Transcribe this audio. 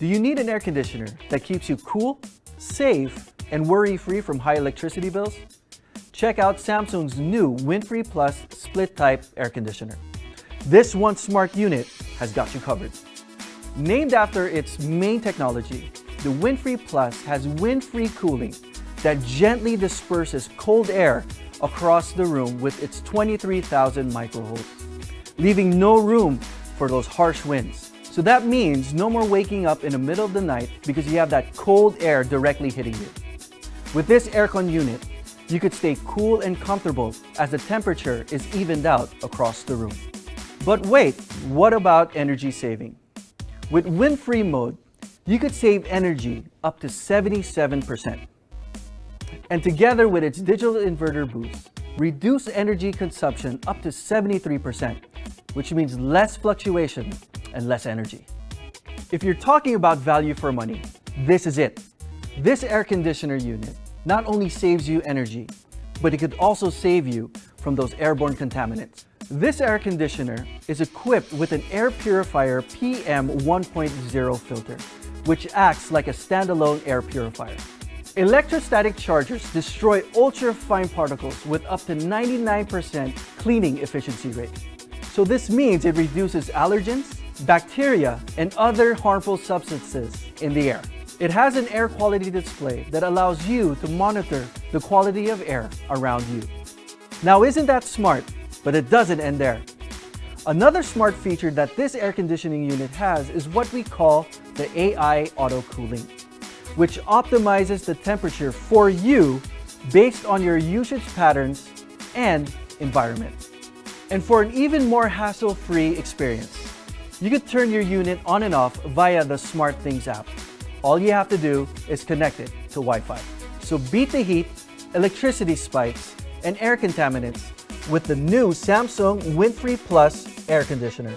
Do you need an air conditioner that keeps you cool, safe, and worry-free from high electricity bills? Check out Samsung's new WindFree Plus split-type air conditioner. This one smart unit has got you covered. Named after its main technology, the WindFree Plus has wind-free cooling that gently disperses cold air across the room with its 23,000 microvolts, leaving no room for those harsh winds. So that means no more waking up in the middle of the night because you have that cold air directly hitting you. With this aircon unit, you could stay cool and comfortable as the temperature is evened out across the room. But wait, what about energy saving? With wind-free mode, you could save energy up to 77%. And together with its digital inverter boost, reduce energy consumption up to 73%, which means less fluctuation and less energy. If you're talking about value for money, this is it. This air conditioner unit not only saves you energy, but it could also save you from those airborne contaminants. This air conditioner is equipped with an air purifier PM 1.0 filter, which acts like a standalone air purifier. Electrostatic chargers destroy ultra-fine particles with up to 99% cleaning efficiency rate. So this means it reduces allergens, bacteria, and other harmful substances in the air. It has an air quality display that allows you to monitor the quality of air around you. Now, isn't that smart? But it doesn't end there. Another smart feature that this air conditioning unit has is what we call the AI auto cooling, which optimizes the temperature for you based on your usage patterns and environment. And for an even more hassle-free experience, you could turn your unit on and off via the SmartThings app. All you have to do is connect it to Wi-Fi. So beat the heat, electricity spikes, and air contaminants with the new Samsung WindFree Plus air conditioner.